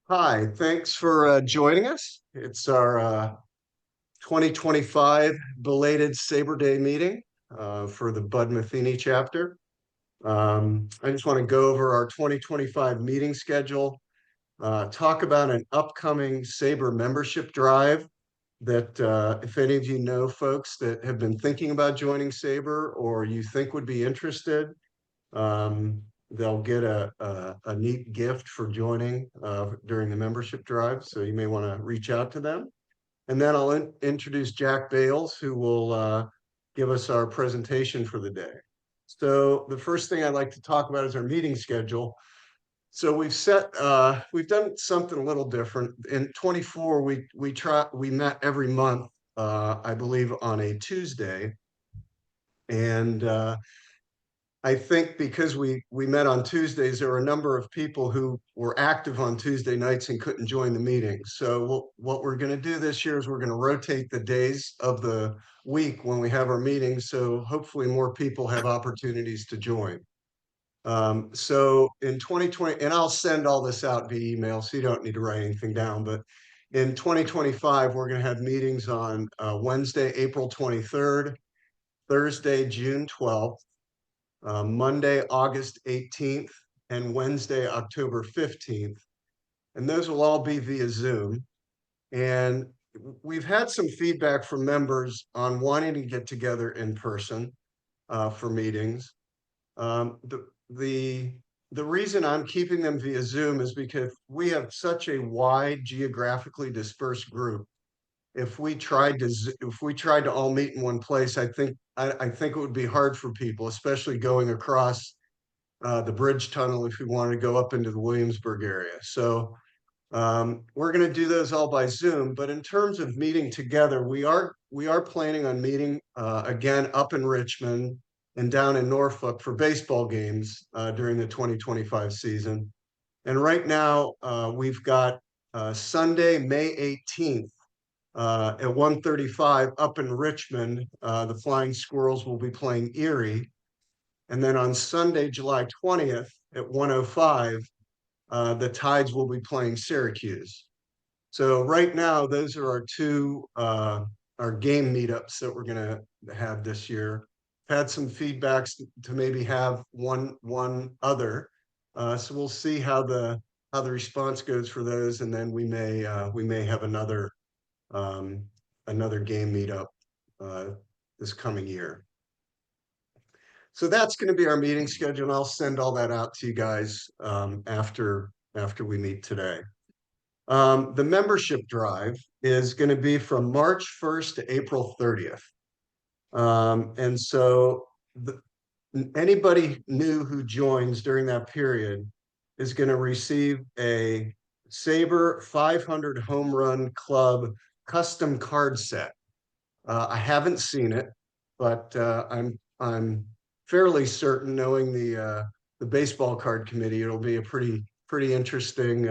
Hi, thanks for joining us. It's our 2025 belated Sabre Day meeting for the Bud Metheny chapter. I just want to go over our 2025 meeting schedule, talk about an upcoming Sabre membership drive that if any of you know folks that have been thinking about joining Sabre or you think would be interested, um, they'll get a neat gift for joining during the membership drive. So you may want to reach out to them. And then I'll introduce Jack Bales, who will give us our presentation for the day. So the first thing I'd like to talk about is our meeting schedule. So we've done something a little different. In 24, we met every month, I believe, on a Tuesday. And I think because we met on Tuesdays, there were a number of people who were active on Tuesday nights and couldn't join the meeting. So what we're going to do this year is we're going to rotate the days of the week when we have our meetings. So hopefully more people have opportunities to join. So in 2020, and I'll send all this out via email, so you don't need to write anything down. But in 2025, we're going to have meetings on Wednesday, April 23rd, Thursday, June 12th. Monday, August 18th, and Wednesday, October 15th. And those will all be via Zoom. And we've had some feedback from members on wanting to get together in person for meetings. The reason I'm keeping them via Zoom is because we have such a wide geographically dispersed group. If we tried to all meet in one place, I think it would be hard for people, especially going across the bridge tunnel if we wanted to go up into the Williamsburg area. So we're going to do those all by Zoom. But in terms of meeting together, we are planning on meeting again up in Richmond and down in Norfolk for baseball games during the 2025 season. And right now we've got Sunday, May 18th. At 1:35 up in Richmond, the Flying Squirrels will be playing Erie. And then on Sunday, July 20th at 1:05, the Tides will be playing Syracuse. So right now, those are our two our game meetups that we're going to have this year. Had some feedbacks to maybe have one other. So we'll see how the response goes for those, and then we may have um, another game meetup this coming year. So that's going to be our meeting schedule, and I'll send all that out to you guys after we meet today. The membership drive is going to be from March 1st to April 30th. And so anybody new who joins during that period is going to receive a SABR 500 Home Run Club custom card set. I haven't seen it, but I'm fairly certain, knowing the baseball card committee, it'll be a pretty interesting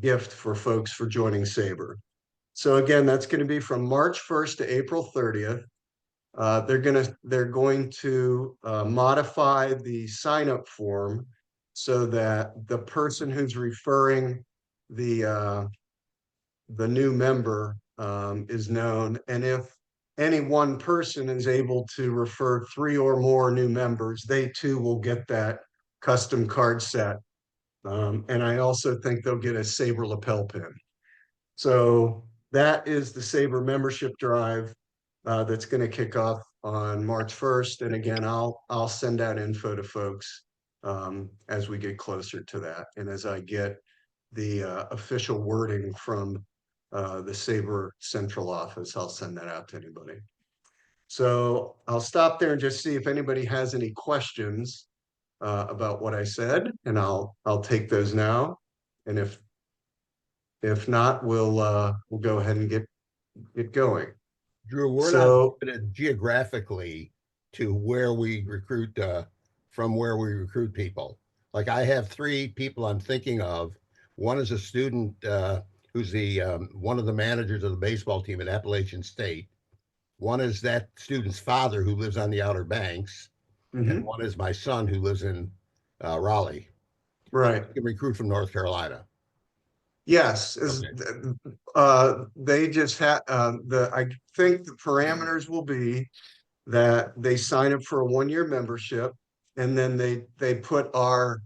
gift for folks for joining SABR. So again, that's going to be from March 1st to April 30th. They're going to modify the sign-up form so that the person who's referring the new member is known, and if any one person is able to refer 3 or more new members, they too will get that custom card set. And I also think they'll get a SABR lapel pin. So that is the SABR membership drive that's going to kick off on March 1st. And again, I'll send out info to folks as we get closer to that, and as I get the official wording from the SABR central office, I'll send that out to anybody. So I'll stop there and just see if anybody has any questions about what I said, and I'll take those now. And if not, we'll go ahead and get going. Drew, we're not So limited geographically to where we recruit from where we recruit people. Like I have 3 people I'm thinking of. One is a student who's the one of the managers of the baseball team at Appalachian State. One is that student's father who lives on the Outer Banks, and mhm. one is my son who lives in Raleigh. Right. You can recruit from North Carolina. Yes, Okay. they just had I think the parameters will be that they sign up for a 1 year membership, and then they put our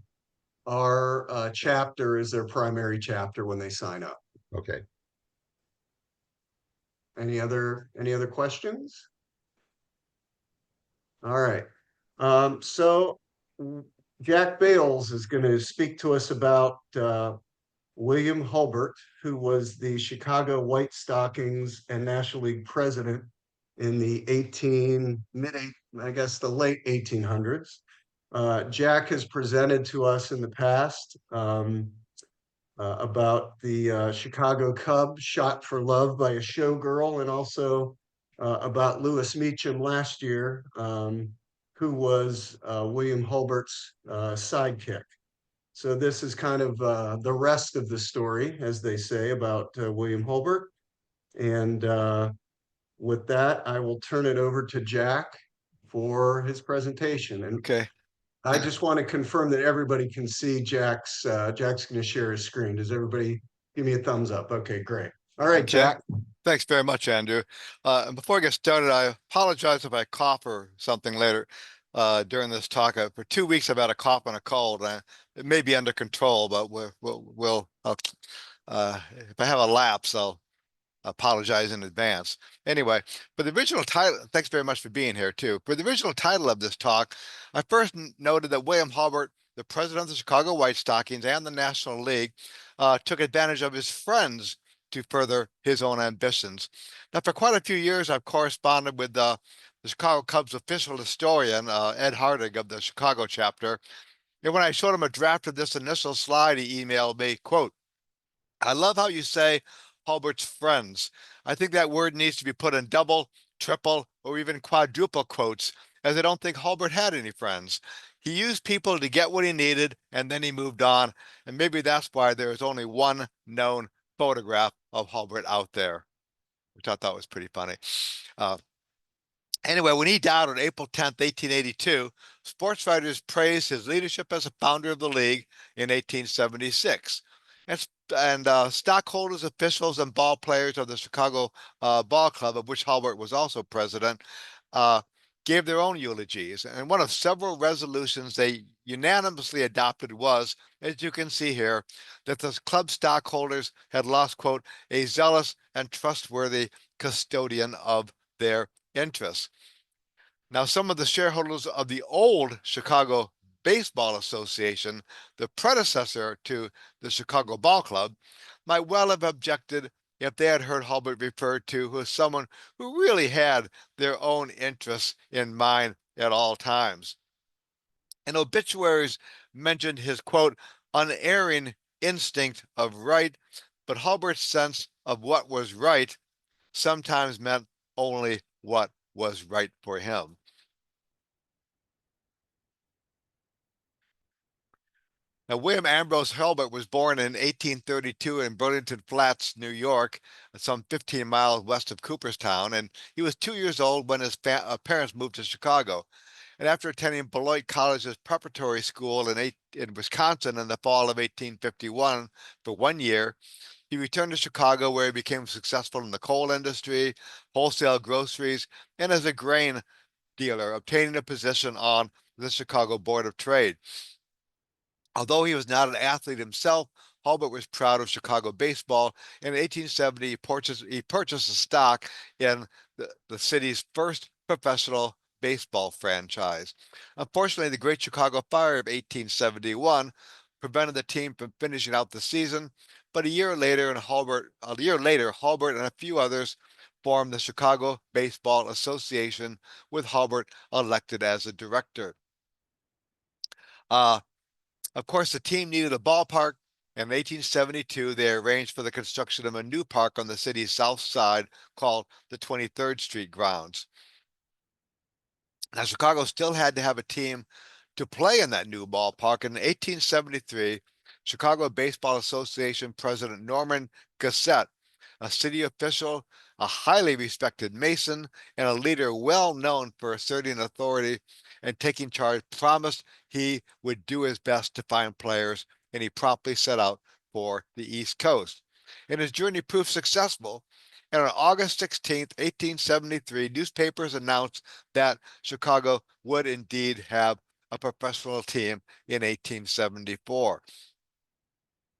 chapter as their primary chapter when they sign up. Okay. Any other questions? All right. So Jack Bales is going to speak to us about William Hulbert, who was the Chicago White Stockings and National League president in the I guess the late 1800s. Jack has presented to us in the past about the Chicago Cub shot for love by a showgirl, and also about Lewis Meacham last year, who was William Hulbert's sidekick. So this is kind of the rest of the story, as they say, about William Hulbert. And with that, I will turn it over to Jack for his presentation. And Okay. I just want to confirm that everybody can see Jack's going to share his screen. Does everybody give me a thumbs up? Okay, great. All right, Okay. Jack. Thanks very much, Andrew. And before I get started, I apologize if I cough or something later during this talk. For 2 weeks, I've had a cough and a cold. It may be under control, but if I have a lapse, I'll apologize in advance. Anyway, for the original title, thanks very much for being here too. For the original title of this talk, I first noted that William Hulbert, the president of the Chicago White Stockings and the National League, took advantage of his friends to further his own ambitions. Now, for quite a few years, I've corresponded with the Chicago Cubs official historian, Ed Hardig of the Chicago chapter. And when I showed him a draft of this initial slide, he emailed me, quote, "I love how you say Hulbert's friends. I think that word needs to be put in double, triple, or even quadruple quotes, as I don't think Hulbert had any friends. He used people to get what he needed, and then he moved on. And maybe that's why there is only one known photograph of Hulbert out there," which I thought was pretty funny. Uh, Anyway, when he died on April 10th, 1882, sports writers praised his leadership as a founder of the league in 1876. And stockholders, officials, and ball players of the Chicago Ball Club, of which Hulbert was also president, uh, gave their own eulogies. And one of several resolutions they unanimously adopted was, as you can see here, that the club stockholders had lost, quote, "a zealous and trustworthy custodian of their interests." Now, some of the shareholders of the old Chicago Baseball Association, the predecessor to the Chicago Ball Club, might well have objected if they had heard Hulbert referred to as someone who really had their own interests in mind at all times. And obituaries mentioned his, quote, "unerring instinct of right," but Hulbert's sense of what was right sometimes meant only what was right for him. Now, William Ambrose Hulbert was born in 1832 in Burlington Flats, New York, some 15 miles west of Cooperstown, and he was 2 years old when his parents moved to Chicago. And after attending Beloit College's preparatory school in Wisconsin in the fall of 1851 for 1 year, he returned to Chicago, where he became successful in the coal industry, wholesale groceries, and as a grain dealer, obtaining a position on the Chicago Board of Trade. Although he was not an athlete himself, Hulbert was proud of Chicago baseball. In 1870, he purchased a stock in the city's first professional baseball franchise. Unfortunately, the Great Chicago Fire of 1871 prevented the team from finishing out the season, but a year later, Hulbert and a few others formed the Chicago Baseball Association, with Hulbert elected as a director. Of course, the team needed a ballpark. In 1872, they arranged for the construction of a new park on the city's south side called the 23rd Street grounds. Now, Chicago still had to have a team to play in that new ballpark. In 1873, Chicago Baseball Association President Norman Gassett a city official, a highly respected Mason, and a leader well known for asserting authority and taking charge, promised he would do his best to find players, and he promptly set out for the East Coast. And his journey proved successful. And on August 16th, 1873, newspapers announced that Chicago would indeed have a professional team in 1874.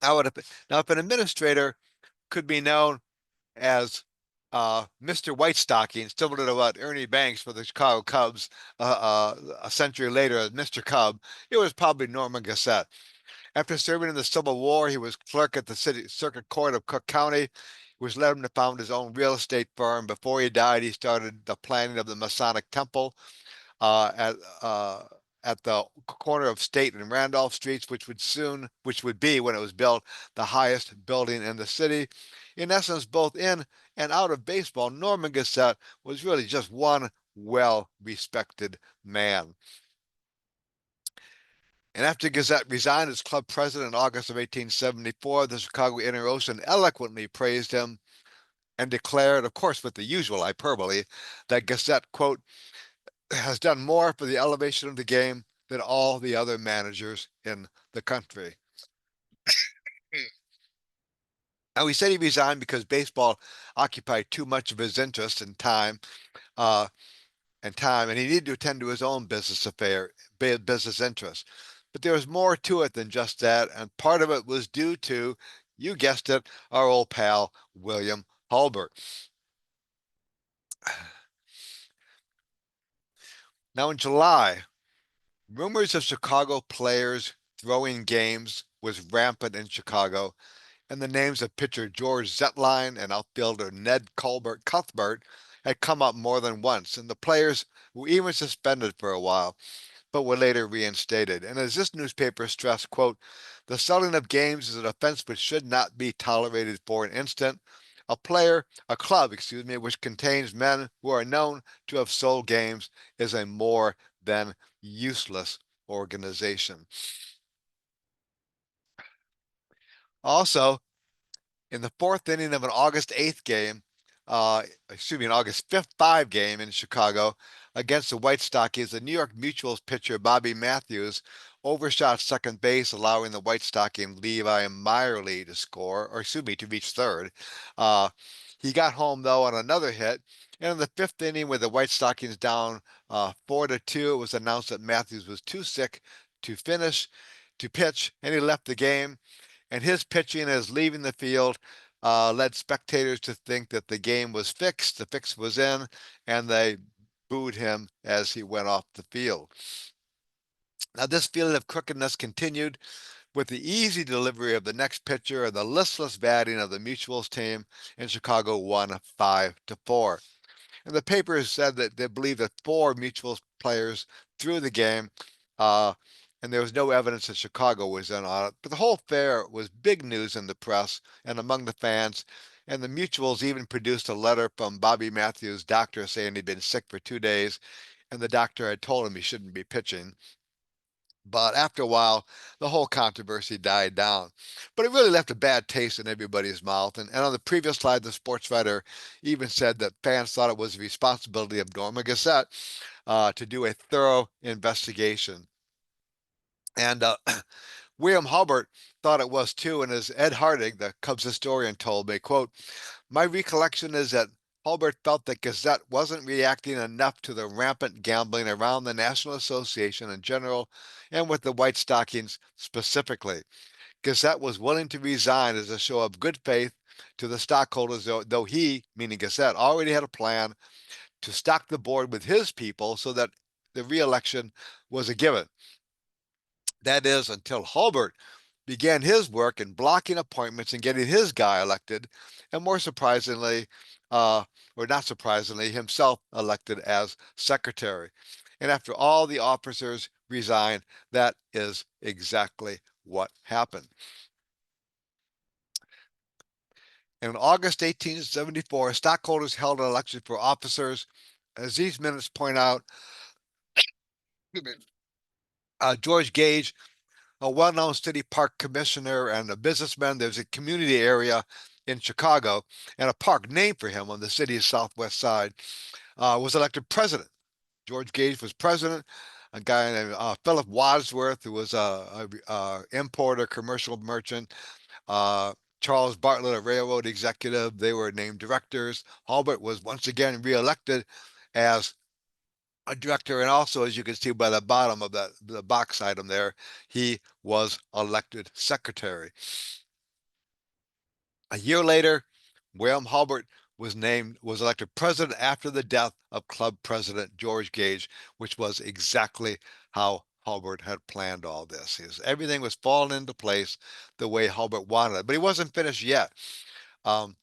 Now, if an administrator could be known as Mr. White Stockings, similar to what Ernie Banks for the Chicago Cubs a century later as Mr. Cub, it was probably Norman Gazette. After serving in the Civil War, he was clerk at the City Circuit Court of Cook County, which led him to found his own real estate firm. Before he died, he started the planning of the Masonic Temple uh, at uh, at the corner of State and Randolph Streets, which would be when it was built, the highest building in the city. In essence, both in and out of baseball, Norman Gazette was really just one well-respected man. And after Gazette resigned as club president in August of 1874, the Chicago Inter-Ocean eloquently praised him and declared, of course with the usual hyperbole, that Gazette, quote, has done more for the elevation of the game than all the other managers in the country. Now, he said he resigned because baseball occupied too much of his interest uh, and he needed to attend to his own business interests. But there was more to it than just that, and part of it was due to, you guessed it, our old pal, William Hulbert. Now, in July, rumors of Chicago players throwing games was rampant in Chicago, and the names of pitcher George Zetline and outfielder Ned Cuthbert had come up more than once, and the players were even suspended for a while, but were later reinstated. And as this newspaper stressed, quote, the selling of games is an offense which should not be tolerated for an instant. A club, which contains men who are known to have sold games is a more than useless organization. Also, in the fourth inning of an August 8th game, an August 5th 5 game in Chicago against the White Stockings, the New York Mutual's pitcher Bobby Matthews overshot second base, allowing the White Stocking Levi Meyerly to reach third. He got home though on another hit, and in the fifth inning, with the White Stockings down 4-2, it was announced that Matthews was too sick to pitch, and he left the game. And his pitching as leaving the field led spectators to think that the game was fixed, the fix was in, and they booed him as he went off the field. Now, this feeling of crookedness continued with the easy delivery of the next pitcher and the listless batting of the Mutuals team, and Chicago won 5-4. And the papers said that they believed that 4 Mutuals players threw the game, and there was no evidence that Chicago was in on it. But the whole affair was big news in the press and among the fans, and the Mutuals even produced a letter from Bobby Matthews' doctor saying he'd been sick for 2 days, and the doctor had told him he shouldn't be pitching. But after a while, the whole controversy died down. But it really left a bad taste in everybody's mouth. And on the previous slide, the sports writer even said that fans thought it was the responsibility of Norman Gazette to do a thorough investigation. And William Hulbert thought it was too. And as Ed Harding, the Cubs historian, told me, quote, my recollection is that Hulbert felt that Gazette wasn't reacting enough to the rampant gambling around the National Association in general and with the White Stockings specifically. Gazette was willing to resign as a show of good faith to the stockholders, though he, meaning Gazette, already had a plan to stock the board with his people so that the re-election was a given. That is, until Hulbert began his work in blocking appointments and getting his guy elected, and more surprisingly, or not surprisingly, himself elected as secretary. And after all the officers resigned, that is exactly what happened. In August 1874, stockholders held an election for officers. As these minutes point out, George Gage, a well-known city park commissioner and a businessman, there's a community area in Chicago, and a park named for him on the city's southwest side, was elected president. George Gage was president. A guy named Philip Wadsworth, who was a importer, commercial merchant. Uh, Charles Bartlett, a railroad executive. They were named directors. Hulbert was once again reelected as a director, and also, as you can see by the bottom of the box item there, he was elected secretary. A year later, William Hulbert was elected president after the death of club president George Gage, which was exactly how Hulbert had planned all this. Everything was falling into place the way Hulbert wanted it, but he wasn't finished yet. Um,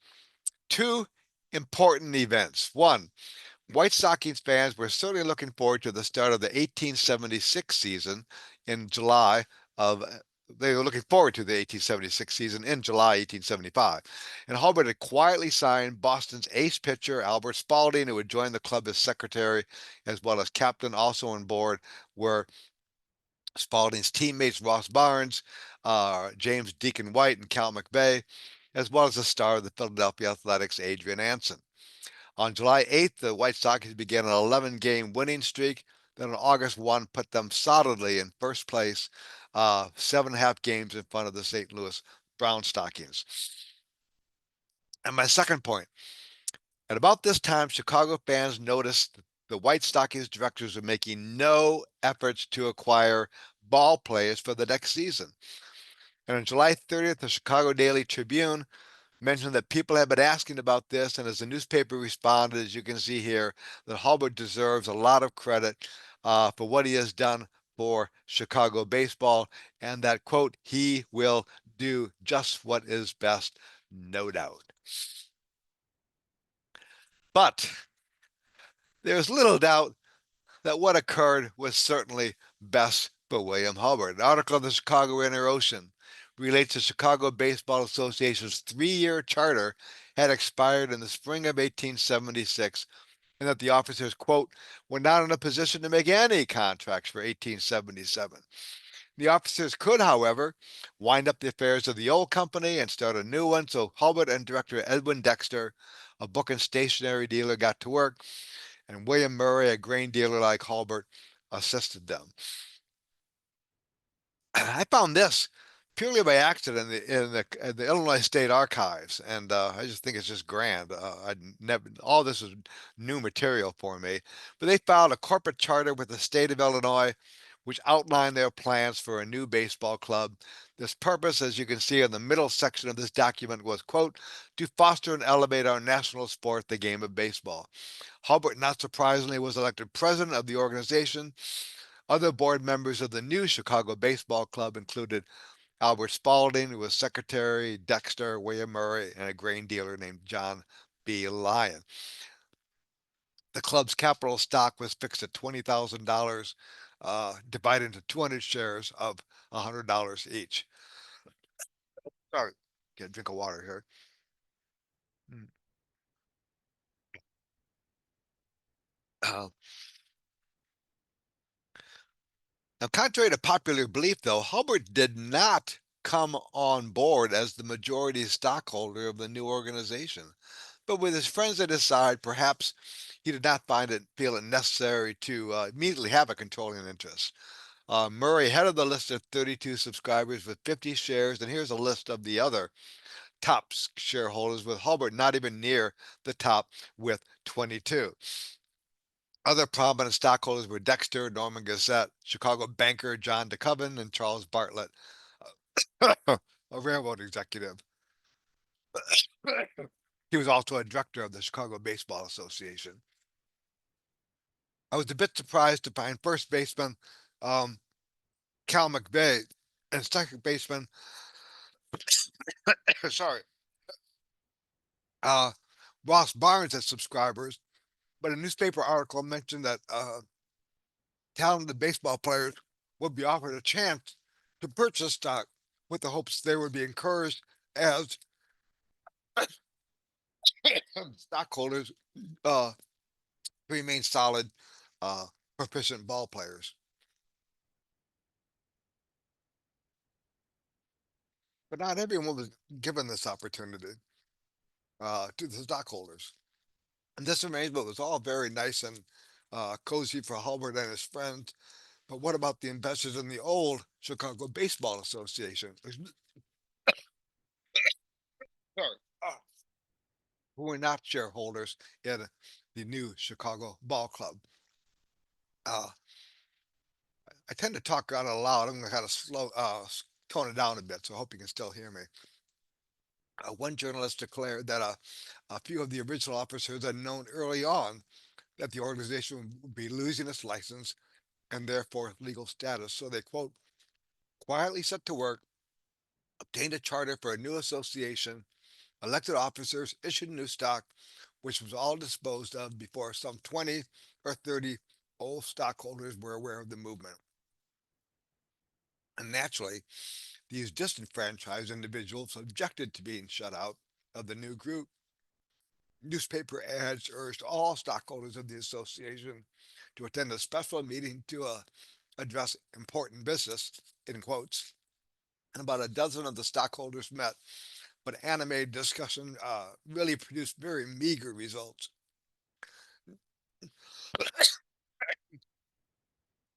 Two important events. One, White Stockings fans were certainly looking forward to the start of the 1876 season in July of they were looking forward to the 1876 season in July 1875. And Hulbert had quietly signed Boston's ace pitcher, Albert Spalding, who would join the club as secretary as well as captain. Also on board were Spalding's teammates Ross Barnes, James Deacon White, and Cal McVeigh, as well as the star of the Philadelphia Athletics, Adrian Anson. On July 8th, the White Sox began an 11-game winning streak. Then on August 1, put them solidly in first place, 7.5 games in front of the St. Louis Brown Stockings. And my second point, at about this time, Chicago fans noticed the White Stockings directors were making no efforts to acquire ball players for the next season. And on July 30th, the Chicago Daily Tribune mentioned that people have been asking about this, and as the newspaper responded, as you can see here, that Hulbert deserves a lot of credit for what he has done for Chicago baseball, and that, quote, he will do just what is best, no doubt. But there's little doubt that what occurred was certainly best for William Hulbert. An article in the Chicago Inter-Ocean relates the Chicago Baseball Association's 3-year charter had expired in the spring of 1876, and that the officers, quote, were not in a position to make any contracts for 1877. The officers could, however, wind up the affairs of the old company and start a new one, so Hulbert and director Edwin Dexter, a book and stationery dealer, got to work, and William Murray, a grain dealer like Hulbert, assisted them. I found this purely by accident in the Illinois State Archives, and I just think it's just grand. I never all this is new material for me, but they filed a corporate charter with the state of Illinois, which outlined their plans for a new baseball club. This purpose, as you can see in the middle section of this document, was, quote, to foster and elevate our national sport, the game of baseball. Hulbert, not surprisingly, was elected president of the organization. Other board members of the new Chicago Baseball Club included Albert Spalding, who was secretary, Dexter, William Murray, and a grain dealer named John B. Lyon. The club's capital stock was fixed at $20,000, divided into 200 shares of $100 each. Sorry, get a drink of water here. Uh, Now, contrary to popular belief, though, Hulbert did not come on board as the majority stockholder of the new organization. But with his friends at his side, perhaps he did not feel it necessary to immediately have a controlling interest. Murray headed the list of 32 subscribers with 50 shares, and here's a list of the other top shareholders, with Hulbert not even near the top with 22. Other prominent stockholders were Dexter, Norman Gazette, Chicago banker John DeCoven, and Charles Bartlett, a railroad executive. He was also a director of the Chicago Baseball Association. I was a bit surprised to find first baseman Cal McVeigh and second baseman, sorry, uh, Ross Barnes as subscribers, but a newspaper article mentioned that talented baseball players would be offered a chance to purchase stock with the hopes they would be encouraged as stockholders to remain solid, uh, proficient ball players. But not everyone was given this opportunity. to the stockholders. And this arrangement was all very nice and cozy for Hulbert and his friends. But what about the investors in the old Chicago Baseball Association? Sorry, who were not shareholders in the new Chicago Ball Club. Uh, I tend to talk out loud. I'm going to kind of tone it down a bit, so I hope you can still hear me. One journalist declared that a few of the original officers had known early on that the organization would be losing its license and therefore legal status. So they, quote, quietly set to work, obtained a charter for a new association, elected officers, issued new stock, which was all disposed of before some 20 or 30 old stockholders were aware of the movement. And naturally, these disenfranchised individuals objected to being shut out of the new group. Newspaper ads urged all stockholders of the association to attend a special meeting to address important business, in quotes. And about a dozen of the stockholders met, but animated discussion really produced very meager results.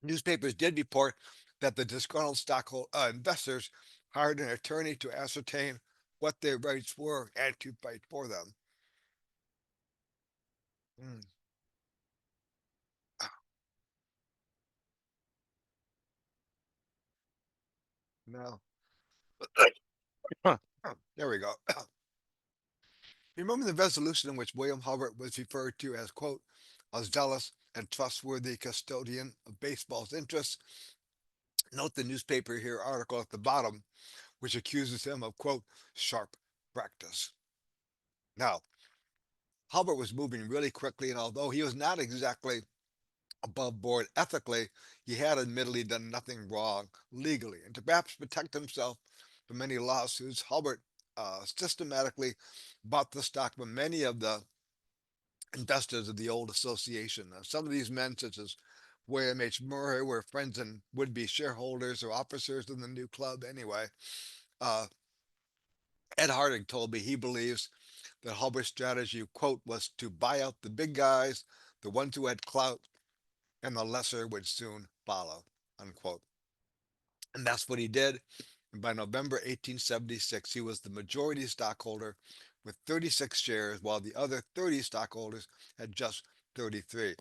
Newspapers did report that the disgruntled stockholder investors hired an attorney to ascertain what their rights were and to fight for them. Mm. No. There we go. Remember the resolution in which William Hulbert was referred to as, quote, a zealous and trustworthy custodian of baseball's interests? Note the newspaper here article at the bottom, which accuses him of, quote, sharp practice. Now, Hulbert was moving really quickly, and although he was not exactly above board ethically, he had admittedly done nothing wrong legally. And to perhaps protect himself from any lawsuits, Hulbert systematically bought the stock from many of the investors of the old association. Some of these men, such as William H. Murray, were friends and would-be shareholders or officers in the new club anyway. Uh, Ed Harding told me he believes that Hulbert's strategy, quote, was to buy out the big guys, the ones who had clout, and the lesser would soon follow, unquote. And that's what he did. And by November 1876, he was the majority stockholder with 36 shares, while the other 30 stockholders had just 33.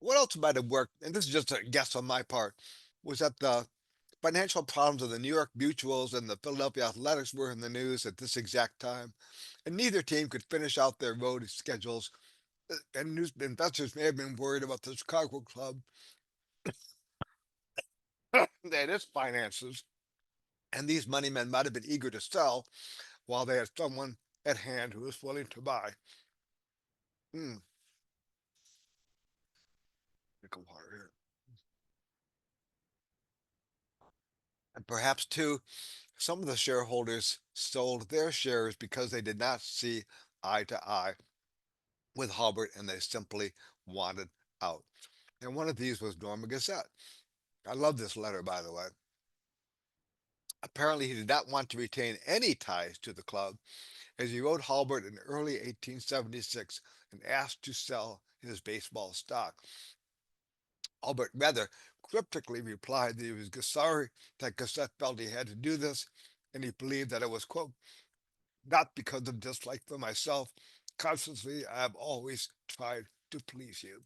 What else might have worked, and this is just a guess on my part, was that the financial problems of the New York Mutuals and the Philadelphia Athletics were in the news at this exact time, and neither team could finish out their road schedules. And news investors may have been worried about the Chicago club and its finances, and these money men might have been eager to sell while they had someone at hand who was willing to buy. Hmm. Water here. And perhaps too, some of the shareholders sold their shares because they did not see eye to eye with Hulbert and they simply wanted out. And one of these was Norma Gazette. I love this letter, by the way. Apparently, he did not want to retain any ties to the club, as he wrote Hulbert in early 1876 and asked to sell his baseball stock. Hulbert rather cryptically replied that he was sorry that Gazette felt he had to do this, and he believed that it was, quote, not because of dislike for myself. Constantly, I have always tried to please you.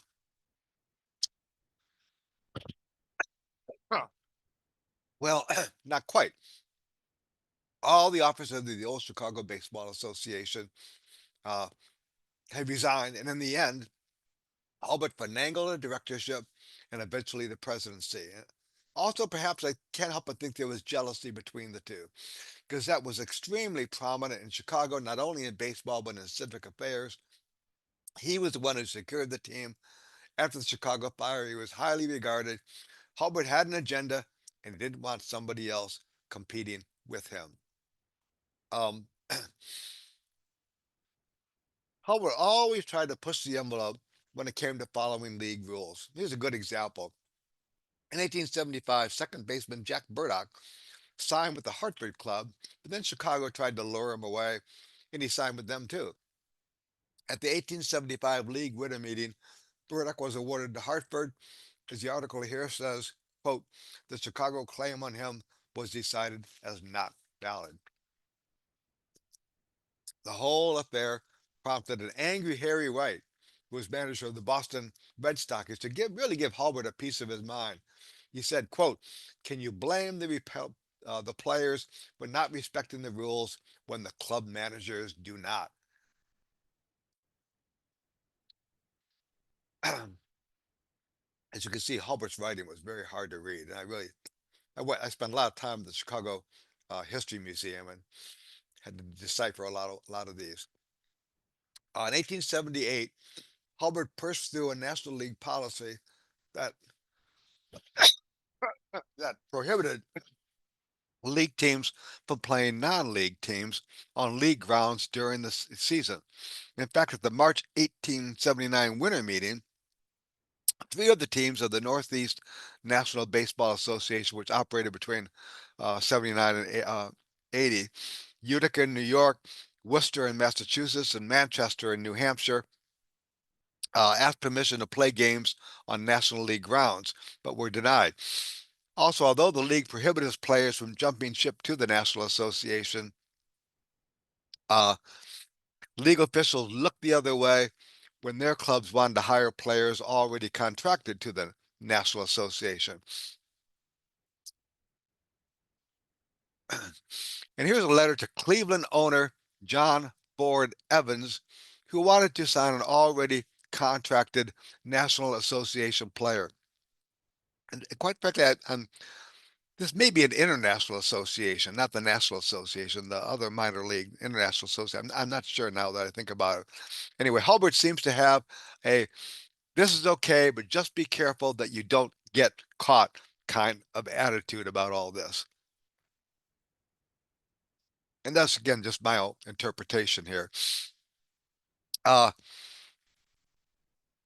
Huh. Well, not quite. All the officers of the old Chicago Baseball Association uh, had resigned, and in the end, Albert finagled a directorship and eventually the presidency. Also, perhaps I can't help but think there was jealousy between the two, because that was extremely prominent in Chicago, not only in baseball, but in civic affairs. He was the one who secured the team. After the Chicago fire, he was highly regarded. Hulbert had an agenda and he didn't want somebody else competing with him. Um, Hulbert always tried to push the envelope when it came to following league rules. Here's a good example. In 1875, second baseman Jack Burdock sign with the Hartford club, but then Chicago tried to lure him away, and he signed with them too. At the 1875 league winter meeting, Burdick was awarded to Hartford. As the article here says, quote, the Chicago claim on him was decided as not valid. The whole affair prompted an angry Harry Wright, who was manager of the Boston Red Stockings, to really give Hulbert a piece of his mind. He said, quote, can you blame the players for not respecting the rules when the club managers do not? As you can see, Hulbert's writing was very hard to read. And I spent a lot of time at the Chicago History Museum and had to decipher a lot of these. In 1878, Hulbert pushed through a National League policy that that prohibited league teams from playing non-league teams on league grounds during the season. In fact, at the March 1879 winter meeting, three of the teams of the Northeast National Baseball Association, which operated between 79 and 80, Utica in New York, Worcester in Massachusetts, and Manchester in New Hampshire, asked permission to play games on National League grounds, but were denied. Also, although the league prohibited players from jumping ship to the National Association, league officials looked the other way when their clubs wanted to hire players already contracted to the National Association. And here's a letter to Cleveland owner John Ford Evans, who wanted to sign an already contracted National Association player. And quite frankly, this may be an international association, not the National Association, the other minor league international association. I'm not sure now that I think about it. Anyway, Hulbert seems to have this is okay, but just be careful that you don't get caught kind of attitude about all this. And that's, again, just my own interpretation here. In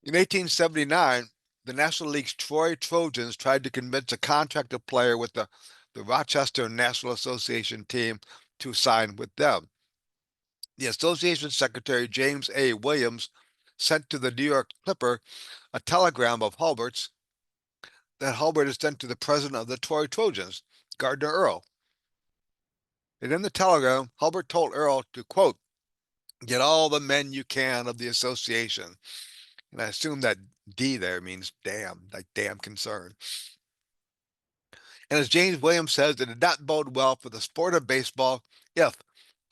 1879, the National League's Troy Trojans tried to convince a contracted player with the Rochester National Association team to sign with them. The association secretary, James A. Williams, sent to the New York Clipper a telegram of Hulbert's that Hulbert had sent to the president of the Troy Trojans, Gardner Earl. And in the telegram, Hulbert told Earl to, quote, get all the men you can of the association. And I assume that D there means damn, like damn concern. And as James Williams says, it did not bode well for the sport of baseball if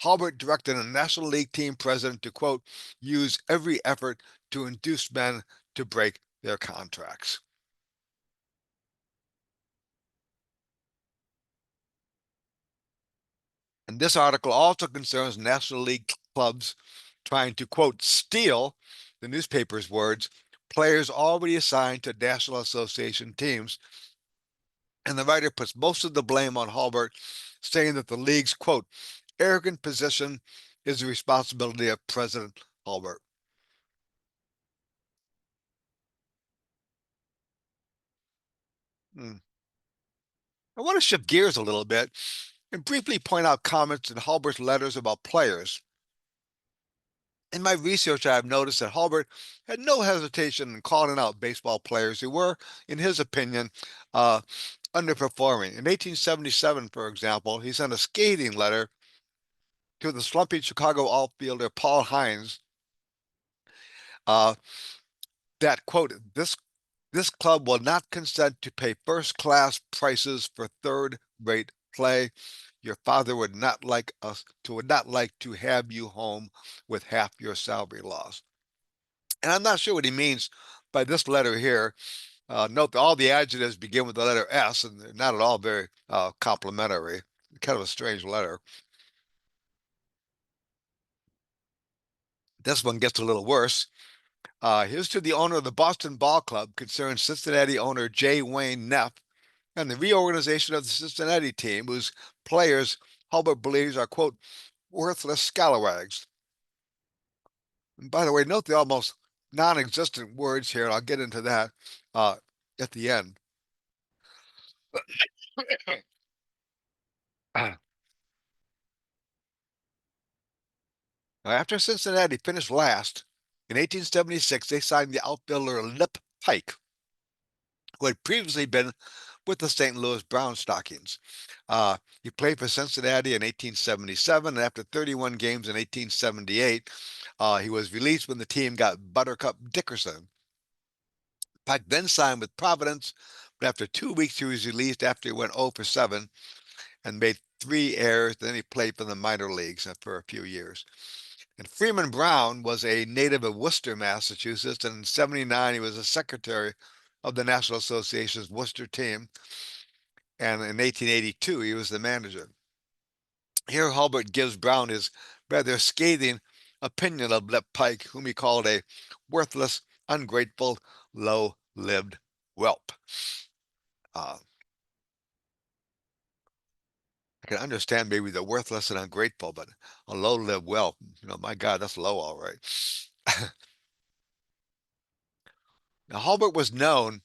Hulbert directed a National League team president to, quote, use every effort to induce men to break their contracts. And this article also concerns National League clubs trying to, quote, steal, the newspaper's words, players already assigned to National Association teams. And the writer puts most of the blame on Hulbert, saying that the league's, quote, arrogant position is the responsibility of President Hulbert. I want to shift gears a little bit and briefly point out comments in Hulbert's letters about players. In my research, I have noticed that Hulbert had no hesitation in calling out baseball players who were, in his opinion, underperforming. In 1877, for example, he sent a scathing letter to the slumping Chicago outfielder Paul Hines that, quote, this club will not consent to pay first-class prices for third-rate play. Your father would not like to have you home with half your salary loss. And I'm not sure what he means by this letter here. Note that all the adjectives begin with the letter S, and they're not at all very complimentary. Kind of a strange letter. This one gets a little worse. Here's to the owner of the Boston Ball Club, concerns Cincinnati owner J. Wayne Neff, and the reorganization of the Cincinnati team, whose players Hulbert believes are, quote, worthless scalawags. And by the way, note the almost non-existent words here, and I'll get into that at the end. Now, after Cincinnati finished last, in 1876, they signed the outfielder Lip Pike, who had previously been with the St. Louis Brown Stockings. He played for Cincinnati in 1877, and after 31 games in 1878, he was released when the team got Buttercup Dickerson. Pike then signed with Providence, but after 2 weeks he was released after he went 0 for 7 and made 3 errors. Then he played for the minor leagues for a few years. And Freeman Brown was a native of Worcester, Massachusetts, and in '79 he was a secretary of the National Association's Worcester team, and in 1882 he was the manager. Here Hulbert gives Brown his rather scathing opinion of Lip Pike, whom he called a worthless, ungrateful, low-lived whelp. I can understand maybe the worthless and ungrateful, but a low-lived whelp, my God, that's low, all right. Now, Hulbert was known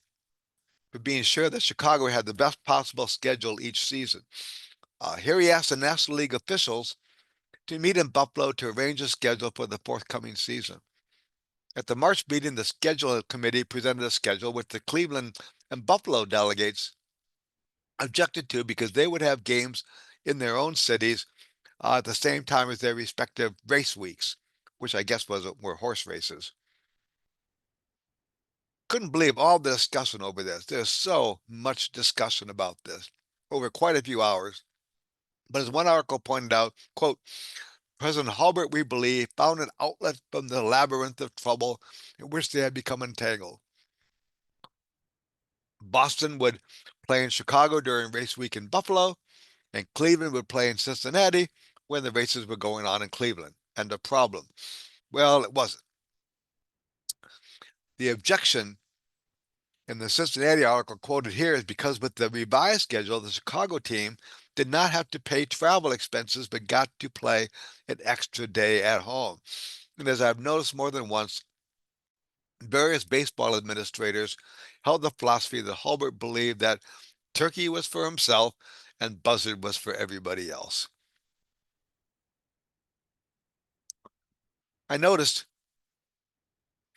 for being sure that Chicago had the best possible schedule each season. Here he asked the National League officials to meet in Buffalo to arrange a schedule for the forthcoming season. At the March meeting, the schedule committee presented a schedule which the Cleveland and Buffalo delegates objected to because they would have games in their own cities at the same time as their respective race weeks, which I guess were horse races. Couldn't believe all the discussion over this. There's so much discussion about this over quite a few hours. But as one article pointed out, quote, President Hulbert, we believe, found an outlet from the labyrinth of trouble in which they had become entangled. Boston would play in Chicago during race week in Buffalo, and Cleveland would play in Cincinnati when the races were going on in Cleveland. And the problem, well, it wasn't. The objection in the Cincinnati article quoted here is because with the revised schedule, the Chicago team did not have to pay travel expenses, but got to play an extra day at home. And as I've noticed more than once, various baseball administrators held the philosophy that Hulbert believed that Turkey was for himself and Buzzard was for everybody else. I noticed,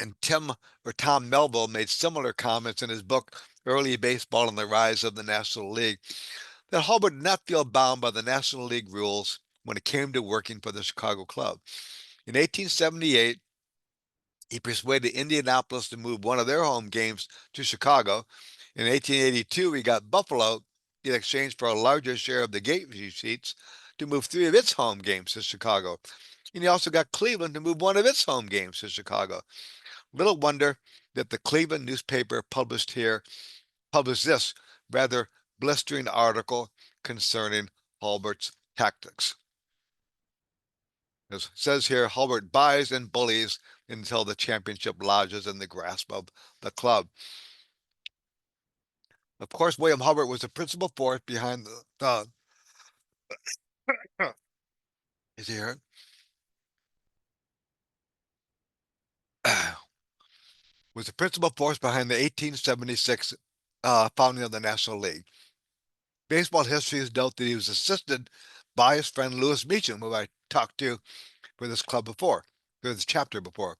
and Tom Melville made similar comments in his book, Early Baseball and the Rise of the National League, that Hulbert did not feel bound by the National League rules when it came to working for the Chicago club. In 1878, he persuaded Indianapolis to move one of their home games to Chicago. In 1882, he got Buffalo in exchange for a larger share of the gate seats to move 3 of its home games to Chicago. And he also got Cleveland to move one of its home games to Chicago. Little wonder that the Cleveland newspaper published this rather blistering article concerning Hulbert's tactics. It says here, Hulbert buys and bullies until the championship lodges in the grasp of the club. Of course, William Hulbert was the principal force behind is he here? Was the principal force behind the 1876 founding of the National League. Baseball history has noted that he was assisted by his friend Lewis Meacham, who I talked to for this club before, for this chapter before.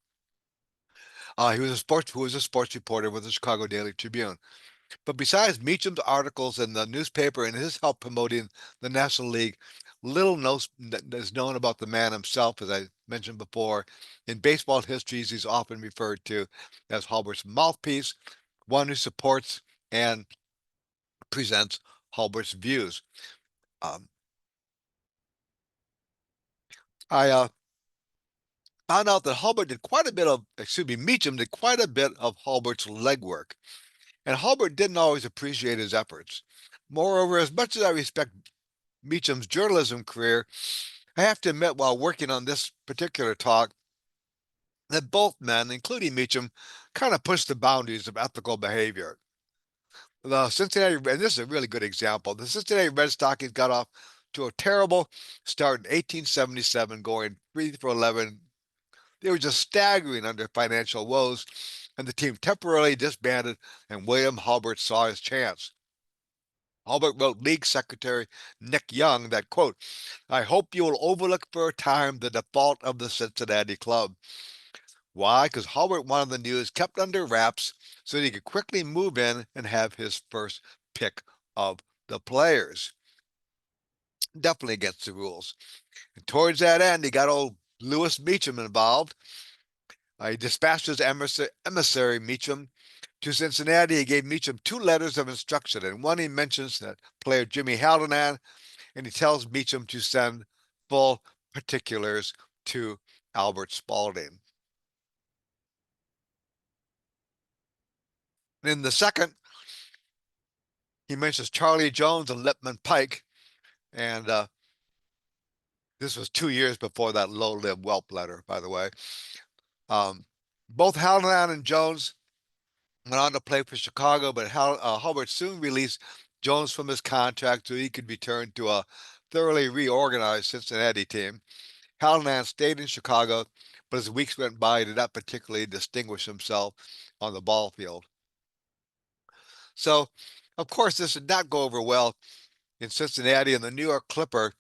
He was a sports reporter with the Chicago Daily Tribune. But besides Meacham's articles in the newspaper and his help promoting the National League, little is known about the man himself, as I mentioned before. In baseball histories, he's often referred to as Hulbert's mouthpiece, one who supports and presents Hulbert's views. I found out that Meacham did quite a bit of Hulbert's legwork. And Hulbert didn't always appreciate his efforts. Moreover, as much as I respect Meacham's journalism career, I have to admit while working on this particular talk that both men, including Meacham, kind of pushed the boundaries of ethical behavior. The Cincinnati, and this is a really good example, the Cincinnati Red Stockings got off to a terrible start in 1877, going 3 for 11. They were just staggering under financial woes, and the team temporarily disbanded, and William Hulbert saw his chance. Hulbert wrote League Secretary Nick Young that, quote, I hope you will overlook for a time the default of the Cincinnati club. Why? Because Hulbert wanted the news kept under wraps so that he could quickly move in and have his first pick of the players. Definitely against the rules. And towards that end, he got old Lewis Meacham involved. He dispatched his emissary Meacham to Cincinnati. He gave Meacham 2 letters of instruction. In one, he mentions that player Jimmy Haldeman, and he tells Meacham to send full particulars to Albert Spalding. In the second, he mentions Charlie Jones and Lipman Pike, and this was 2 years before that low-lived whelp letter, by the way. Both Haldeman and Jones went on to play for Chicago, but Hulbert soon released Jones from his contract so he could return to a thoroughly reorganized Cincinnati team. Haldeman stayed in Chicago, but as weeks went by, he did not particularly distinguish himself on the ball field. So, of course, this did not go over well in Cincinnati, and the New York Clipper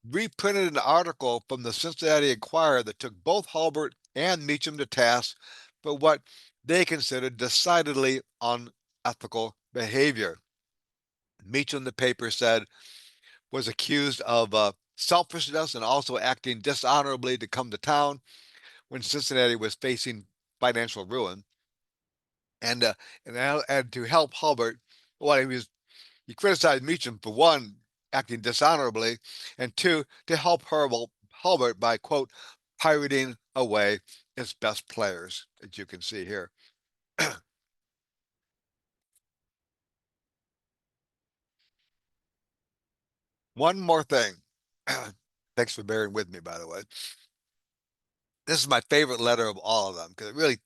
reprinted an article from the Cincinnati Enquirer that took both Hulbert and Meacham to task for what they considered decidedly unethical behavior. Meacham, the paper said, was accused of selfishness and also acting dishonorably to come to town when Cincinnati was facing financial ruin. And to help Hulbert, well, he criticized Meacham for one, acting dishonorably, and two, to help Hulbert by, quote, pirating away his best players, as you can see here. One more thing. Thanks for bearing with me, by the way. This is my favorite letter of all of them because it really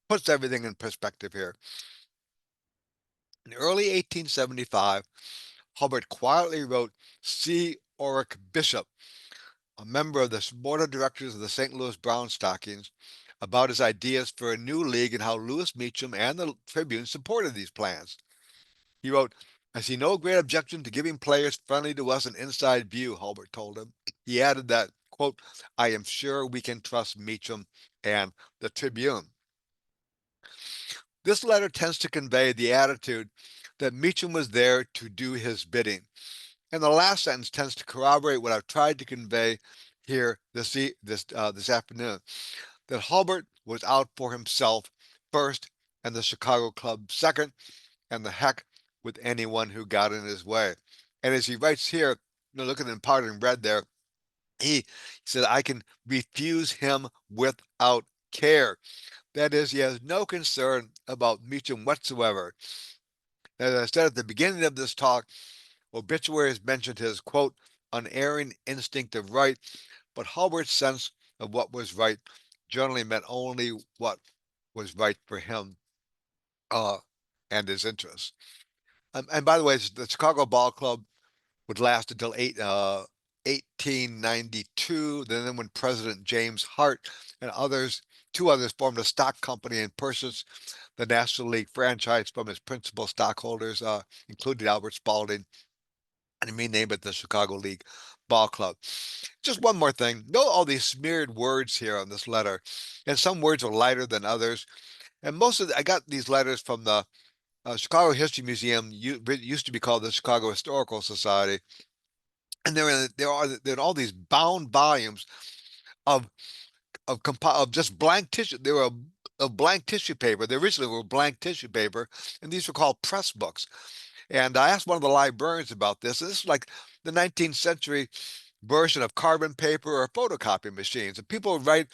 puts everything in perspective here. In early 1875, Hulbert quietly wrote C. Orrick Bishop, a member of the board of directors of the St. Louis Brown Stockings, about his ideas for a new league and how Lewis Meacham and the Tribune supported these plans. He wrote, I see no great objection to giving players friendly to us an inside view, Hulbert told him. He added that, quote, I am sure we can trust Meacham and the Tribune. This letter tends to convey the attitude that Meacham was there to do his bidding. And the last sentence tends to corroborate what I've tried to convey here this afternoon, that Hulbert was out for himself first and the Chicago club second, and the heck with anyone who got in his way. And as he writes here, look at the part in red there, he said, I can refuse him without care. That is, he has no concern about Meacham whatsoever. As I said at the beginning of this talk, obituaries mentioned his, quote, unerring instinct of right, but Hulbert's sense of what was right generally meant only what was right for him and his interests. And by the way, the Chicago Ball Club would last until 1892. Then when President James Hart and two others formed a stock company and purchased the National League franchise from his principal stockholders, including Albert Spalding, and he renamed it the Chicago League Ball Club. Just one more thing. Note all these smeared words here on this letter, and some words are lighter than others. And I got these letters from the Chicago History Museum, used to be called the Chicago Historical Society, and there are all these bound volumes of just blank tissue. They were of blank tissue paper. They originally were blank tissue paper, and these were called press books. And I asked one of the librarians about this. This is like the 19th century version of carbon paper or photocopy machines. And people would write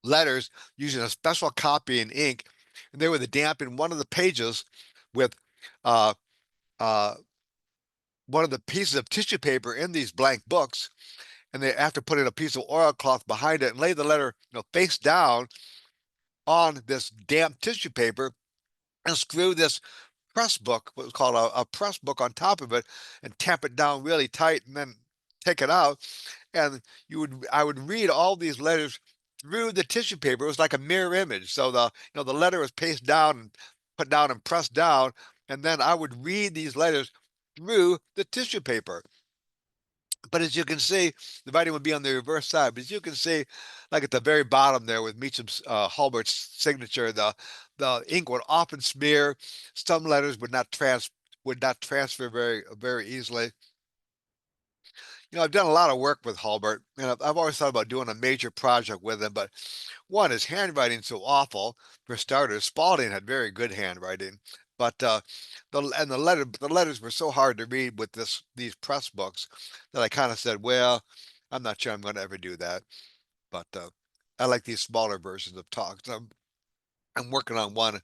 letters using a special copying ink, and they would dampen one of the pages with uh, uh, one of the pieces of tissue paper in these blank books, and they have to put in a piece of oilcloth behind it and lay the letter, face down on this damp tissue paper, and screw this press book, what was called a press book, on top of it, and tamp it down really tight, and then take it out. And I would read all these letters through the tissue paper. It was like a mirror image. So the letter was pasted down and put down and pressed down, And then I would read these letters through the tissue paper. But as you can see, the writing would be on the reverse side. But as you can see, like at the very bottom there with Meacham's Hulbert's signature, the ink would often smear. Some letters would not transfer very easily. I've done a lot of work with Hulbert, and I've always thought about doing a major project with him. But one, his handwriting's so awful. For starters, Spalding had very good handwriting, but the letters were so hard to read with these press books that I kind of said, well, I'm not sure I'm going to ever do that. But I like these smaller versions of talks. I'm working on one.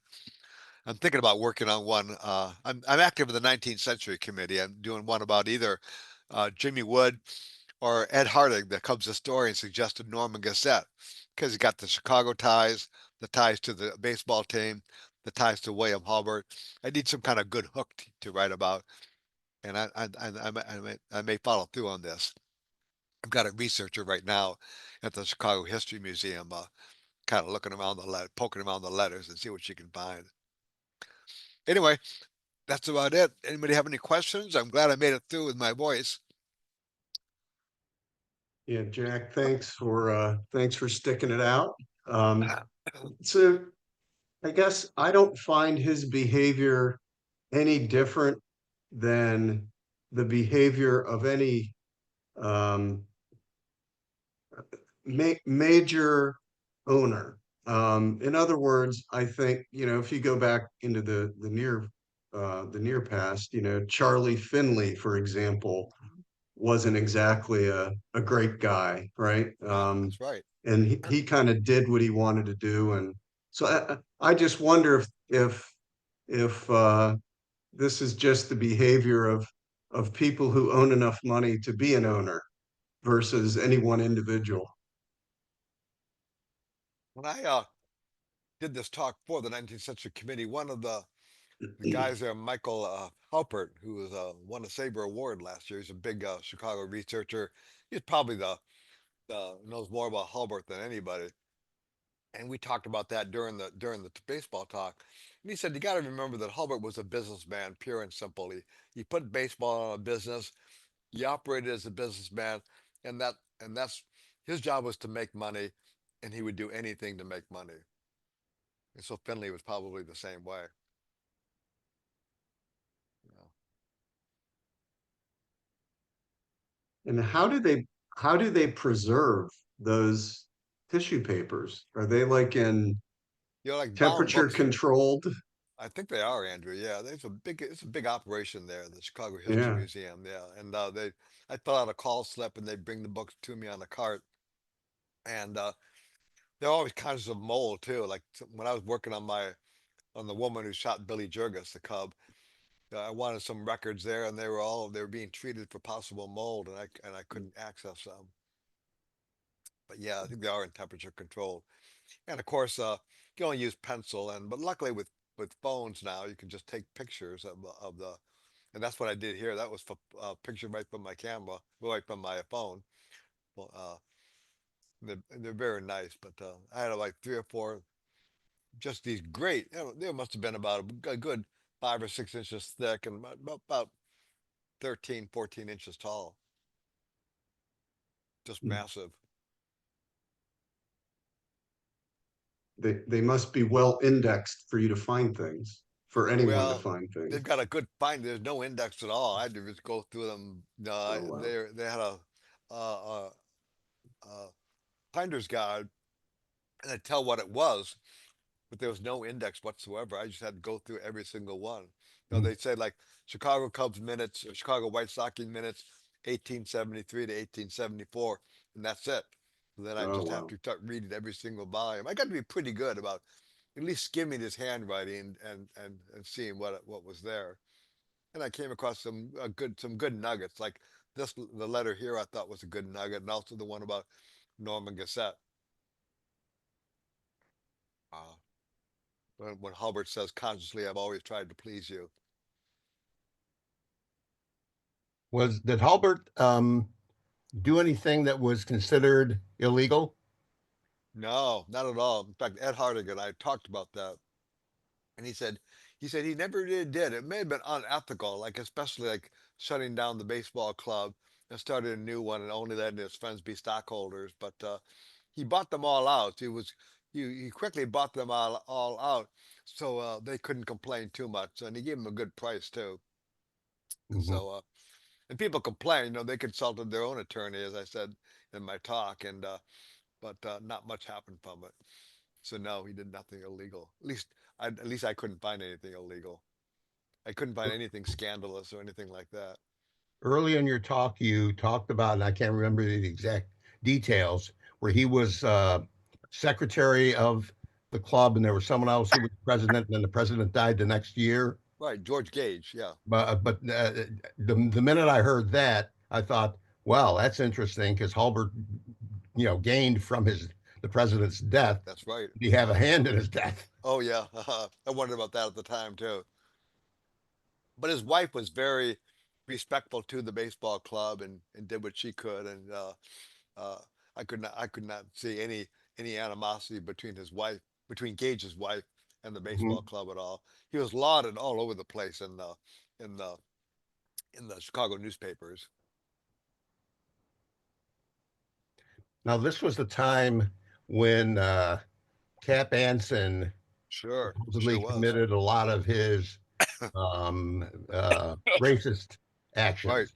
I'm thinking about working on one. I'm active in the 19th Century Committee. I'm doing one about either Jimmy Wood or Ed Harding, the Cubs historian, suggested Norman Gazette because he got the Chicago ties, the ties to the baseball team, the ties to William Hulbert. I need some kind of good hook to write about, and I may follow through on this. I've got a researcher right now at the Chicago History Museum, kind of looking around poking around the letters and see what she can find. Anyway, that's about it. Anybody have any questions? I'm glad I made it through with my voice. Yeah, Jack, thanks for sticking it out. So I guess I don't find his behavior any different than the behavior of any um, major owner. In other words, I think, if you go back into the near past, Charlie Finley, for example, wasn't exactly a great guy, right? That's right. And he kind of did what he wanted to do. And so I just wonder if this is just the behavior of people who own enough money to be an owner versus any one individual. When I did this talk for the 19th Century Committee, one of the guys there, Michael Halpert, who was won a SABR award last year. He's a big Chicago researcher. He's probably the knows more about Hulbert than anybody. And we talked about that during the baseball talk. And he said you got to remember that Hulbert was a businessman, pure and simple. He put baseball on a business. He operated as a businessman, and that's his job was to make money, and he would do anything to make money. And so Finley was probably the same way. You know. And how do they preserve those tissue papers? Are they like in Like bound temperature books. controlled? I think they are, Andrew. Yeah, it's a big operation there, the Chicago History Yeah. Museum. Yeah, and I fill out a call slip and they bring the books to me on a cart, and they're always conscious of mold too. Like when I was working on the woman who shot Billy Jurgis, the Cub, I wanted some records there, and they were being treated for possible mold, and I couldn't access them. But yeah, I think they are in temperature controlled. And of course, you can only use pencil, but luckily with phones now, you can just take pictures of the, and that's what I did here. That was for picture right from my camera, right from my phone. Well, they're very nice, but I had like 3 or 4, just these great. There must have been about a good 5 or 6 inches thick and about 13, 14 inches tall. Just massive. They must be well indexed for you to find things, for anyone to Well, find they've things. got a good find. There's no index at all. I had to just go through them. Oh, wow. They had uh, a finder's guide and they tell what it was, but there was no index whatsoever. I just had to go through every single one. They say like Chicago Cubs minutes, or Chicago White Stockings minutes, 1873 to 1874, and that's it. Then I Oh, just have wow. to start reading every single volume. I got to be pretty good about at least skimming his handwriting and seeing what was there. And I came across some good nuggets. Like the letter here I thought was a good nugget, and also the one about Norman Gazette. Uh, when Hulbert says, "Consciously, I've always tried to please you." Did Hulbert do anything that was considered illegal? No, not at all. In fact, Ed Harding and I talked about that, and he said he said he never really did. It may have been unethical, like especially like shutting down the baseball club and started a new one and only letting his friends be stockholders. But he bought them all out. He quickly bought them all out, so they couldn't complain too much, and he gave them a good price too. Mhm. So and people complain, they consulted their own attorney, as I said in my talk, and but not much happened from it. So no, he did nothing illegal. At least I couldn't find anything illegal. I couldn't find anything scandalous or anything like that. Early in your talk, you talked about, and I can't remember the exact details, where he was secretary of the club, and there was someone else who was president, and then the president died the next year. Right, George Gage, yeah. But the minute I heard that, I thought, well, that's interesting because Hulbert, gained from the president's death. That's right. Did he have a hand in his death? Oh yeah, I wondered about that at the time too. But his wife was very respectful to the baseball club and did what she could, and uh, I could not see any animosity between Gage's wife and the baseball Mhm. club at all. He was lauded all over the place in the in the Chicago newspapers. Now, this was the time when Cap Anson Sure, supposedly sure was. committed a lot of his racist Right. actions.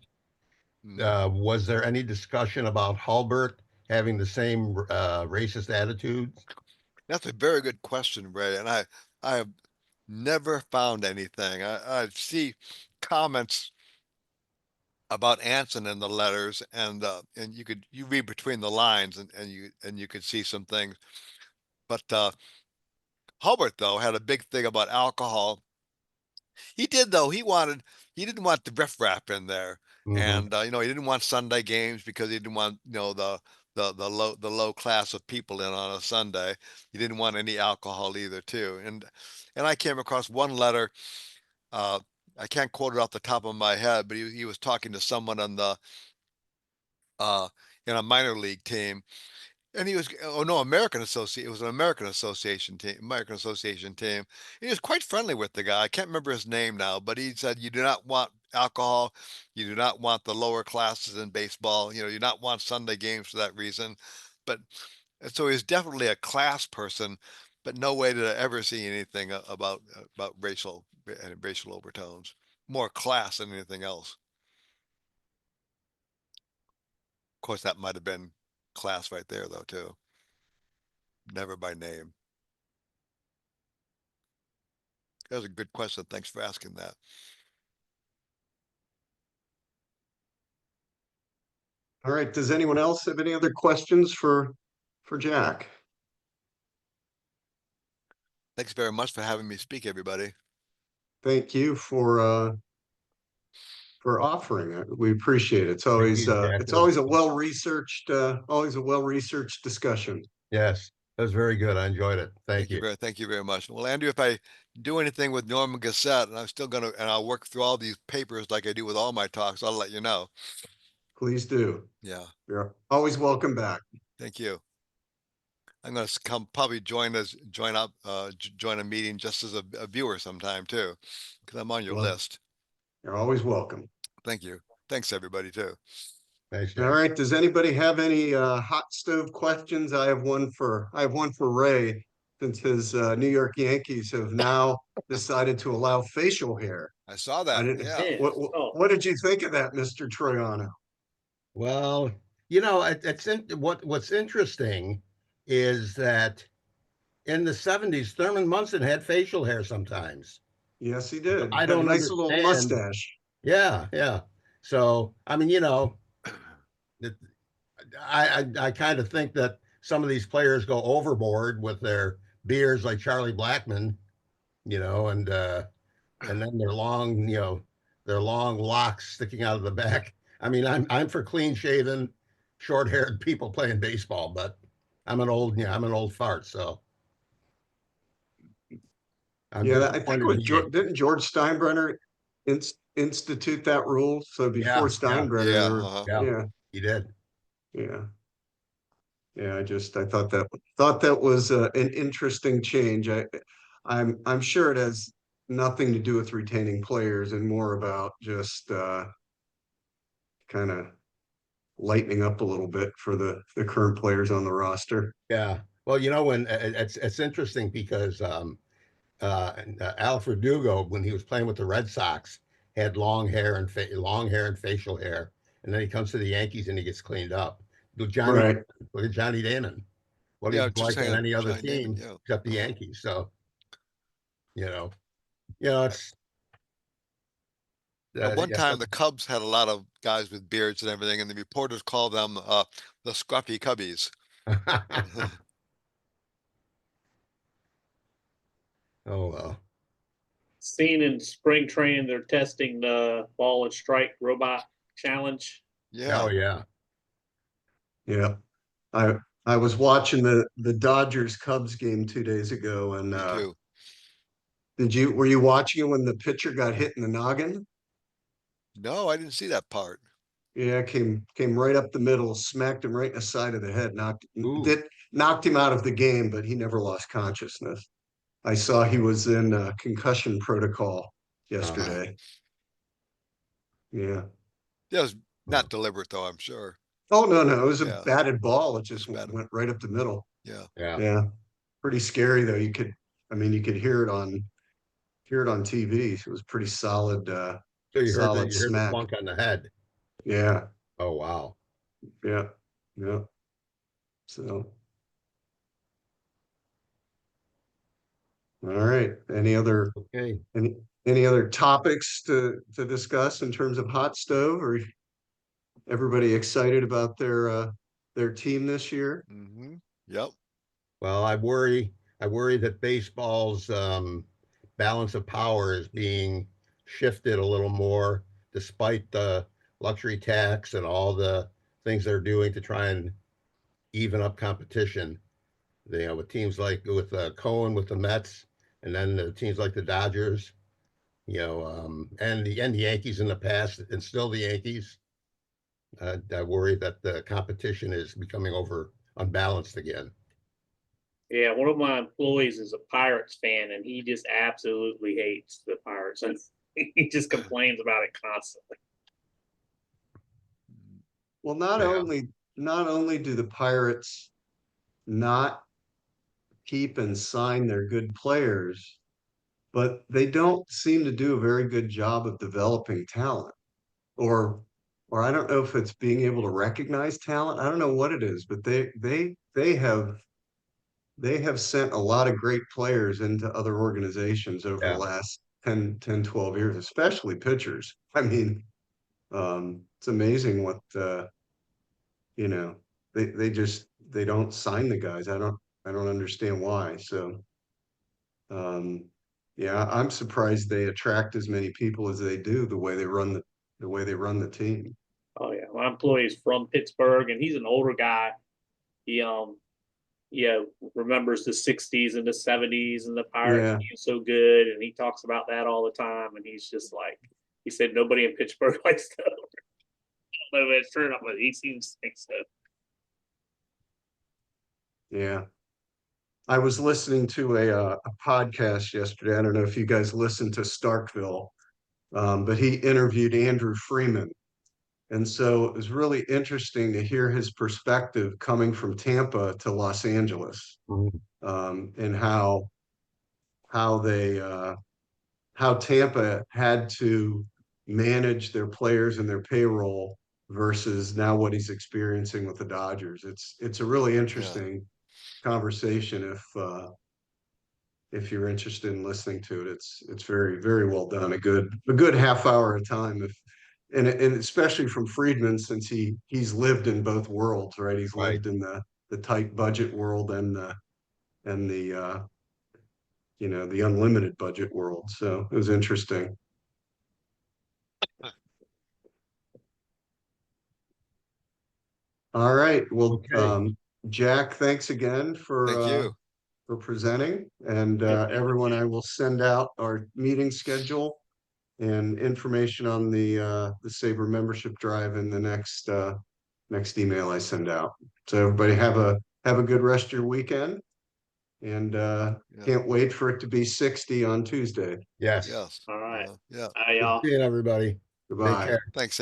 Mhm. Was there any discussion about Hulbert having the same racist attitudes? That's a very good question, Ray. And I have never found anything. I see comments about Anson in the letters, and you read between the lines, and you could see some things. But Hulbert though had a big thing about alcohol. He did though. He didn't want the riffraff in there, Hmm. and he didn't want Sunday games because he didn't want the low class of people in on a Sunday. He didn't want any alcohol either too. And I came across one letter. Uh, I can't quote it off the top of my head, but he was talking to someone on the uh in a minor league team, and he was, oh no, it was an American Association team. He was quite friendly with the guy. I can't remember his name now, but he said, you do not want alcohol. You do not want the lower classes in baseball. You do not want Sunday games for that reason. But so he's definitely a class person, but no way did I ever see anything about racial overtones. More class than anything else. Of course, that might have been class right there, though, too. Never by name. That was a good question. Thanks for asking that. All right. Does anyone else have any other questions for Jack? Thanks very much for having me speak, everybody. Thank you for offering it. We appreciate it. Thank you, Jack. It's always a well researched discussion. Yes, that was very good. I enjoyed it. Thank you. Thank you very much. Well, Andrew, if I do anything with Norman Gazette, and I'll work through all these papers like I do with all my talks, I'll let you know. Please do. Yeah. You're always welcome back. Thank you. I'm going to come probably join a meeting just as a viewer sometime too, because I'm on your Well, list. you're always welcome. Thank you. Thanks, everybody, too. Thanks, All Jack. right. Does anybody have any hot stove questions? I have one for Ray, since his New York Yankees have now decided to allow facial hair. I saw I that. didn't. Yeah. What did you think of that, Mr. Troiano? Well, what's interesting is that in the 70s, Thurman Munson had facial hair sometimes. Yes, he did. I Had a don't nice little understand. mustache. Yeah, yeah. So, I mean, it, I kind of think that some of these players go overboard with their beards, like Charlie Blackmon, and then their long locks sticking out of the back. I mean, I'm for clean shaven, short haired people playing baseball, but I'm an old fart, so I'm Yeah, I think it disappointed was he. Didn't George Steinbrenner institute that rule? So before Yeah, yeah, Steinbrenner, Yeah. there were, yeah, yeah, he did. yeah, yeah. I thought that was an interesting change. I'm sure it has nothing to do with retaining players and more about just kind of lightening up a little bit for the current players on the roster. Yeah. Well, when it's interesting because Alfred Dugo, when he was playing with the Red Sox, had long hair and facial hair, and then he comes to the Yankees and he gets cleaned up. Look, Right. look at Johnny Damon. Well, Yeah, he's just like on saying, any other Johnny Damon, team yeah. except the Yankees. So, you know, it's At one yeah. time, the Cubs had a lot of guys with beards and everything, and the reporters called them the Scruffy Cubbies. Oh well. Seen in spring training, they're testing the ball and strike robot challenge. Yeah, Oh yeah. Yeah. I I was watching the Dodgers Cubs game 2 days ago, and me too. were you watching it when the pitcher got hit in the noggin? No, I didn't see that part. Yeah, came right up the middle, smacked him right in the side of the head, Ooh. knocked him out of the game, but he never lost consciousness. I saw he was in concussion protocol Uh-huh. yesterday. Yeah. It was Oh, not deliberate, though, I'm sure. Oh no, it was a Yeah, batted ball. It just just about. went right up the middle. Yeah. yeah. Yeah. Pretty scary though. I mean, you could hear it on TV. It was pretty solid, So solid you heard the smack. plunk on the head. Yeah, Oh wow. yeah, yeah. So, all right. Okay. Any any other topics to discuss in terms of hot stove? Or everybody excited about their team this year? Mm-hmm. Yep. Well, I worry that baseball's balance of power is being shifted a little more, despite the luxury tax and all the things they're doing to try and even up competition. With teams like with Cohen with the Mets, and then the teams like the Dodgers, and the Yankees in the past, and still the Yankees. I worry that the competition is becoming over unbalanced again. Yeah, one of my employees is a Pirates fan, and he just absolutely hates the Pirates, and he just complains about it constantly. Well, Yeah, not only do the Pirates not keep and sign their good players, but they don't seem to do a very good job of developing talent. Or or I don't know if it's being able to recognize talent. I don't know what it is, but they have sent a lot of great players into other organizations over the yeah, last 12 years, especially pitchers. I mean, it's amazing what you know, they don't sign the guys. I don't understand why. So um yeah, I'm surprised they attract as many people as they do the way they run the team. Oh yeah, my employee is from Pittsburgh, and he's an older guy. He yeah, remembers the '60s and the '70s and the Pirates Yeah. being so good, and he talks about that all the time. And he's just like, he said nobody in Pittsburgh likes to. I don't know if it's true or not, but he seems to think so. Yeah. I was listening to a podcast yesterday. I don't know if you guys listened to Starkville, but he interviewed Andrew Freeman. And so it was really interesting to hear his perspective coming from Tampa to Los Angeles, mhm, and how they how Tampa had to manage their players and their payroll versus now what he's experiencing with the Dodgers. It's a really Yeah. interesting conversation if you're interested in listening to it. It's very well done. A good half hour at a time. If and especially from Friedman, since he's lived in both worlds, right? He's right. lived in the tight budget world and the the unlimited budget world. So it was interesting. All right. Well, Okay. Jack, thanks again Thank you. for presenting. And Hey, thank you, everyone, Jim. I will send out our meeting schedule and information on the SABR membership drive in the next email I send out. So everybody have a good rest of your weekend. And Yeah. can't wait for it to be 60 on Tuesday. Yes. Yes. All right. Yeah. Bye, Good y'all. seeing everybody. Take Goodbye. care. Thanks,